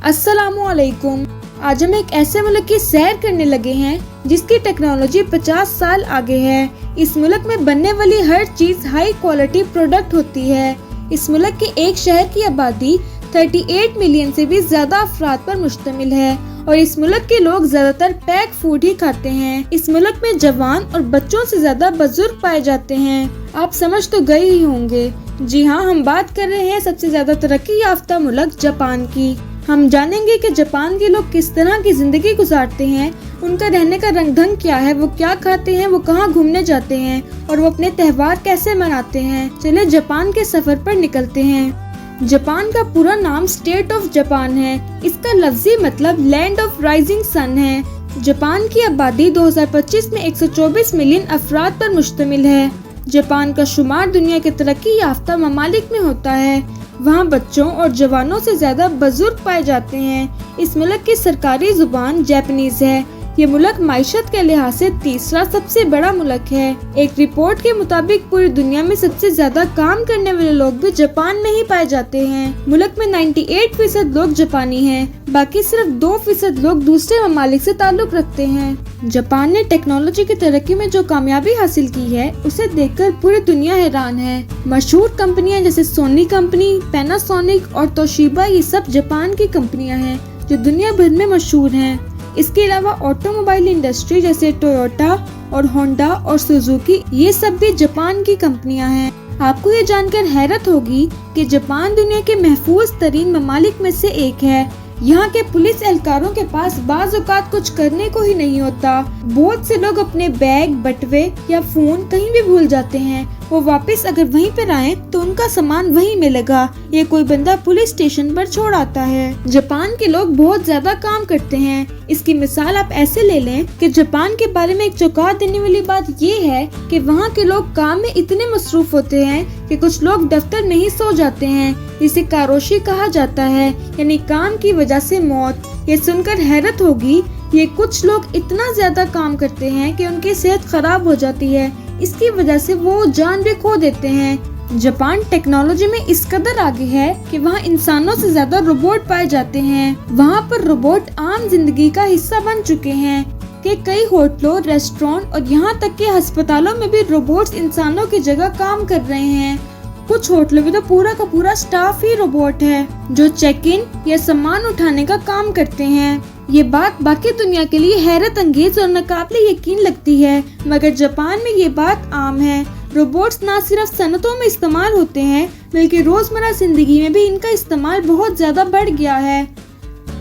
अस्सलाम वालेकुम। आज हम एक ऐसे मुल्क की सैर करने लगे हैं जिसकी टेक्नोलॉजी 50 साल आगे है। इस मुल्क में बनने वाली हर चीज हाई क्वालिटी प्रोडक्ट होती है। इस मुल्क के एक शहर की आबादी 38 मिलियन से भी ज्यादा अफराद पर मुश्तमिल है और इस मुल्क के लोग ज्यादातर पैक फूड ही खाते हैं। इस मुल्क में जवान और बच्चों से ज्यादा बुजुर्ग पाए जाते हैं। आप समझ तो गए ही होंगे, जी हाँ, हम बात कर रहे हैं सबसे ज्यादा तरक्की याफ्ता मुल्क जापान की। हम जानेंगे कि जापान के लोग किस तरह की जिंदगी गुजारते हैं, उनका रहने का रंग ढंग क्या है, वो क्या खाते हैं, वो कहाँ घूमने जाते हैं और वो अपने त्योहार कैसे मनाते हैं। चले जापान के सफर पर निकलते हैं। जापान का पूरा नाम स्टेट ऑफ जापान है। इसका लफ्जी मतलब लैंड ऑफ राइजिंग सन है। जापान की आबादी 2025 में 124 मिलियन अफराद पर मुश्तमिल है। जापान का शुमार दुनिया के तरक्की याफ्ता ममालिक में होता है। वहाँ बच्चों और जवानों से ज्यादा बुजुर्ग पाए जाते हैं। इस मुल्क की सरकारी जुबान जापानीज है। ये मुल्क माइशत के लिहाज से तीसरा सबसे बड़ा मुल्क है। एक रिपोर्ट के मुताबिक पूरी दुनिया में सबसे ज्यादा काम करने वाले लोग भी जापान में ही पाए जाते हैं। मुल्क में 98% लोग जापानी हैं, बाकी सिर्फ 2% लोग दूसरे ममालिक से ताल्लुक रखते हैं। जापान ने टेक्नोलॉजी की तरक्की में जो कामयाबी हासिल की है उसे देखकर पूरी दुनिया हैरान है। मशहूर कंपनियां जैसे सोनी कंपनी, पैनासोनिक और तोशिबा, ये सब जापान की कंपनियां हैं जो दुनिया भर में मशहूर हैं। इसके अलावा ऑटोमोबाइल इंडस्ट्री जैसे टोयोटा और होंडा और सुजुकी, ये सब भी जापान की कंपनियां हैं। आपको ये जानकर हैरत होगी कि जापान दुनिया के महफूज तरीन ममालिक में से एक है। यहाँ के पुलिस एहलकारों के पास बाज़ औक़ात कुछ करने को ही नहीं होता। बहुत से लोग अपने बैग, बटवे या फोन कहीं भी भूल जाते हैं। वो वापस अगर वहीं पर आए तो उनका सामान वहीं मिलेगा या कोई बंदा पुलिस स्टेशन पर छोड़ आता है। जापान के लोग बहुत ज्यादा काम करते हैं। इसकी मिसाल आप ऐसे ले लें कि जापान के बारे में एक चौंका देने वाली बात ये है कि वहाँ के लोग काम में इतने मसरूफ होते हैं कि कुछ लोग दफ्तर में ही सो जाते हैं, जिसे कारोशी कहा जाता है, यानी काम की वजह से मौत। ये सुनकर हैरत होगी, ये कुछ लोग इतना ज्यादा काम करते हैं कि उनकी सेहत खराब हो जाती है। इसकी वजह से वो जान भी खो देते हैं। जापान टेक्नोलॉजी में इस कदर आगे है कि वहाँ इंसानों से ज्यादा रोबोट पाए जाते हैं। वहाँ पर रोबोट आम जिंदगी का हिस्सा बन चुके हैं कि कई होटलों, रेस्टोरेंट और यहाँ तक कि अस्पतालों में भी रोबोट्स इंसानों की जगह काम कर रहे हैं। कुछ होटलों में तो पूरा का पूरा स्टाफ ही रोबोट है जो चेक इन या सामान उठाने का काम करते हैं। ये बात बाकी दुनिया के लिए हैरत अंगेज और नाकाबिले यकीन लगती है, मगर जापान में ये बात आम है। रोबोट्स न सिर्फ सनतों में इस्तेमाल होते हैं बल्कि रोजमर्रा जिंदगी में भी इनका इस्तेमाल बहुत ज्यादा बढ़ गया है।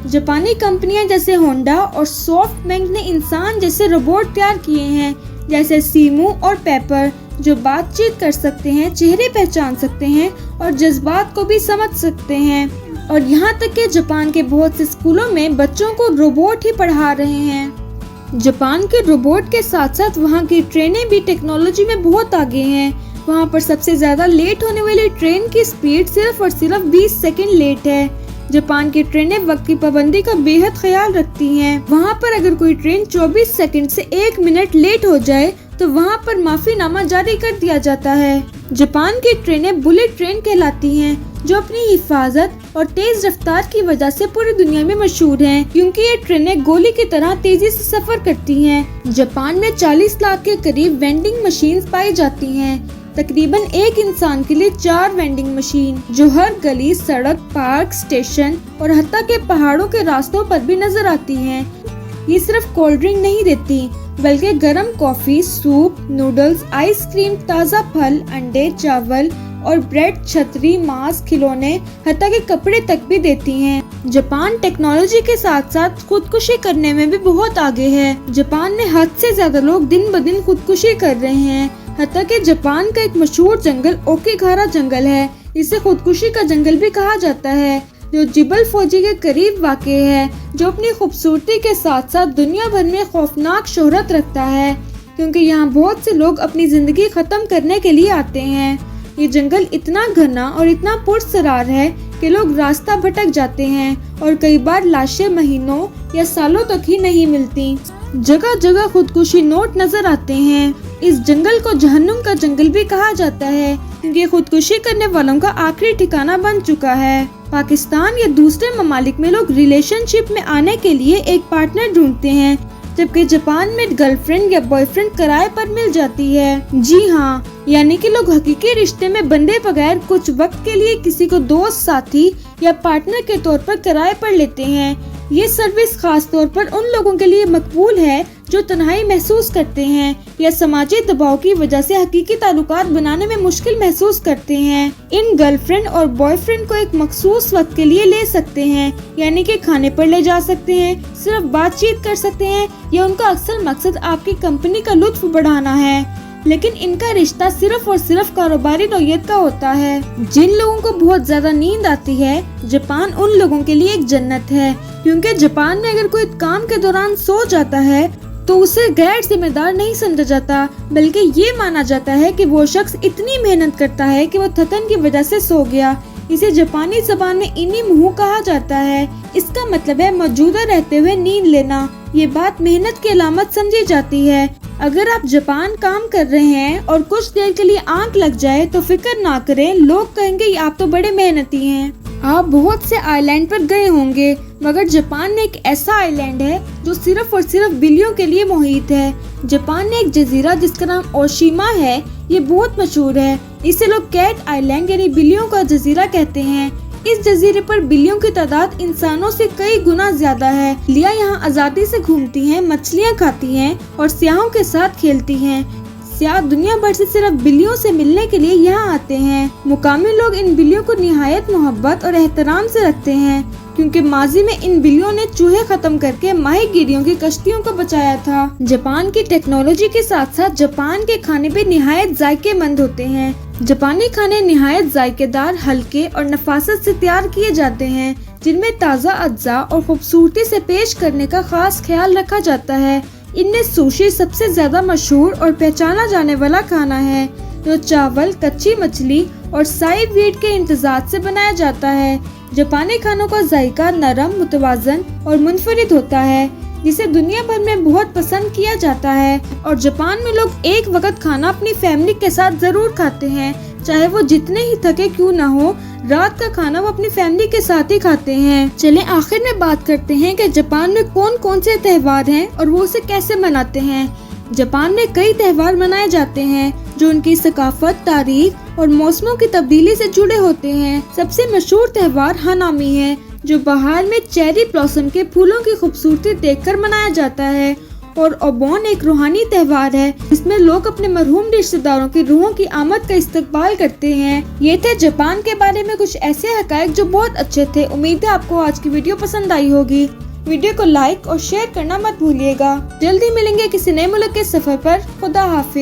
जापानी कंपनियां जैसे होंडा और सॉफ्टबैंक ने इंसान जैसे रोबोट तैयार किए हैं, जैसे सीमू और पेपर, जो बातचीत कर सकते हैं, चेहरे पहचान सकते हैं और जज्बात को भी समझ सकते हैं। और यहाँ तक कि जापान के बहुत से स्कूलों में बच्चों को रोबोट ही पढ़ा रहे हैं। जापान के रोबोट के साथ साथ वहाँ की ट्रेनें भी टेक्नोलॉजी में बहुत आगे हैं। वहाँ पर सबसे ज्यादा लेट होने वाली ट्रेन की स्पीड सिर्फ और सिर्फ 20 सेकंड लेट है। जापान की ट्रेनें वक्त की पाबंदी का बेहद ख्याल रखती हैं। वहाँ पर अगर कोई ट्रेन 24 सेकंड से 1 मिनट लेट हो जाए तो वहाँ पर माफीनामा जारी कर दिया जाता है। जापान की ट्रेनें बुलेट ट्रेन कहलाती हैं, जो अपनी हिफाजत और तेज रफ्तार की वजह से पूरी दुनिया में मशहूर हैं, क्योंकि ये ट्रेनें गोली की तरह तेजी से सफर करती हैं। जापान में 40 लाख के करीब वेंडिंग मशीन पाई जाती हैं। तकरीबन एक इंसान के लिए 4 वेंडिंग मशीन, जो हर गली, सड़क, पार्क, स्टेशन और हत्ता के पहाड़ों के रास्तों पर भी नजर आती हैं। ये सिर्फ कोल्ड ड्रिंक नहीं देती बल्कि गर्म कॉफी, सूप, नूडल्स, आइसक्रीम, ताज़ा फल, अंडे, चावल और ब्रेड, छतरी, मास्क, खिलौने, हत्ता के कपड़े तक भी देती हैं। जापान टेक्नोलॉजी के साथ साथ खुदकुशी करने में भी बहुत आगे है। जापान में हद से ज्यादा लोग दिन ब दिन खुदकुशी कर रहे हैं। हत्ता कि जापान का एक मशहूर जंगल ओकिगारा जंगल है, जिसे खुदकुशी का जंगल भी कहा जाता है, जो जिबल फौजी के करीब वाक़ है, जो अपनी खूबसूरती के साथ साथ दुनिया भर में खौफनाक शोहरत रखता है, क्योंकि यहाँ बहुत से लोग अपनी जिंदगी खत्म करने के लिए आते हैं। ये जंगल इतना घना और इतना पुरसरार है कि लोग रास्ता भटक जाते हैं और कई बार लाशें महीनों या सालों तक ही नहीं मिलती। जगह जगह खुदकुशी नोट नजर आते हैं। इस जंगल को जहन्नुम का जंगल भी कहा जाता है, क्योंकि खुदकुशी करने वालों का आखिरी ठिकाना बन चुका है। पाकिस्तान या दूसरे ममालिक में लोग रिलेशनशिप में आने के लिए एक पार्टनर ढूंढते हैं, जबकि जापान में गर्लफ्रेंड या बॉयफ्रेंड किराए पर मिल जाती है। जी हाँ, यानी कि लोग हकीकी रिश्ते में बंधे बगैर कुछ वक्त के लिए किसी को दोस्त, साथी या पार्टनर के तौर पर किराए पर लेते हैं। ये सर्विस खास तौर पर उन लोगों के लिए मकबूल है जो तन्हाई महसूस करते हैं या समाजी दबाव की वजह से हकीकी ताल्लुकात बनाने में मुश्किल महसूस करते हैं। इन गर्लफ्रेंड और बॉयफ्रेंड को एक मखसूस वक्त के लिए ले सकते हैं, यानी कि खाने पर ले जा सकते हैं, सिर्फ बातचीत कर सकते हैं, या उनका अक्सर मकसद आपकी कंपनी का लुत्फ बढ़ाना है। लेकिन इनका रिश्ता सिर्फ और सिर्फ कारोबारी नौयत का होता है। जिन लोगों को बहुत ज्यादा नींद आती है, जापान उन लोगों के लिए एक जन्नत है, क्योंकि जापान में अगर कोई काम के दौरान सो जाता है तो उसे गैर जिम्मेदार नहीं समझा जाता, बल्कि ये माना जाता है कि वो शख्स इतनी मेहनत करता है कि वो थकन की वजह से सो गया। इसे जापानी ज़बान में इनी मुँह कहा जाता है। इसका मतलब है मौजूदा रहते हुए नींद लेना। ये बात मेहनत की अलामत समझी जाती है। अगर आप जापान काम कर रहे हैं और कुछ देर के लिए आंख लग जाए तो फिक्र ना करें, लोग कहेंगे आप तो बड़े मेहनती हैं। आप बहुत से आइलैंड पर गए होंगे, मगर जापान में एक ऐसा आइलैंड है जो सिर्फ और सिर्फ बिल्लियों के लिए मुहित है। जापान में एक जजीरा जिसका नाम ओशिमा है, ये बहुत मशहूर है। इसे लोग कैट आइलैंड यानी बिल्लियों का जजीरा कहते हैं। इस जजीरे पर बिल्लियों की तादाद इंसानों से कई गुना ज्यादा है। बिल्लियाँ यहाँ आजादी से घूमती हैं, मछलियाँ खाती हैं और सियाहों के साथ खेलती हैं। सियाह दुनिया भर से सिर्फ बिल्लियों से मिलने के लिए यहाँ आते हैं। मुकामी लोग इन बिल्लियों को निहायत मोहब्बत और एहतराम से रखते हैं, क्योंकि माजी में इन बिल्लियों ने चूहे खत्म करके माहीगीरियों की कश्तियों को बचाया था। जापान की टेक्नोलॉजी के साथ साथ जापान के खाने भी निहायत जायकेमंद होते हैं। जापानी खाने निहायत जायकेदार, हल्के और नफासत से तैयार किए जाते हैं, जिनमें ताज़ा अज्जा और खूबसूरती से पेश करने का खास ख्याल रखा जाता है। इनमें सुशी सबसे ज्यादा मशहूर और पहचाना जाने वाला खाना है, जो चावल, कच्ची मछली और साई वीट के इम्तजाज से बनाया जाता है। जापानी खानों का जायका नरम, मुतवाजन और मुनफरिद होता है, जिसे दुनिया भर में बहुत पसंद किया जाता है। और जापान में लोग एक वक्त खाना अपनी फैमिली के साथ जरूर खाते हैं, चाहे वो जितने ही थके क्यों ना हो। रात का खाना वो अपनी फैमिली के साथ ही खाते हैं। चलें आखिर में बात करते हैं कि जापान में कौन कौन से त्योहार हैं और वो उसे कैसे मनाते हैं। जापान में कई त्योहार मनाए जाते हैं जो उनकी सकाफत, तारीख और मौसमों की तब्दीली से जुड़े होते हैं। सबसे मशहूर त्योहार हानामी है, जो बहार में चेरी ब्लॉसम के फूलों की खूबसूरती देखकर मनाया जाता है। और ओबोन एक रूहानी त्योहार है, जिसमें लोग अपने मरहूम रिश्तेदारों की रूहों की आमद का इस्तकबाल करते हैं। ये थे जापान के बारे में कुछ ऐसे हकायक जो बहुत अच्छे थे। उम्मीद है आपको आज की वीडियो पसंद आई होगी। वीडियो को लाइक और शेयर करना मत भूलिएगा। जल्दी मिलेंगे किसी नए मुल्क के सफर पर। खुदा हाफिज।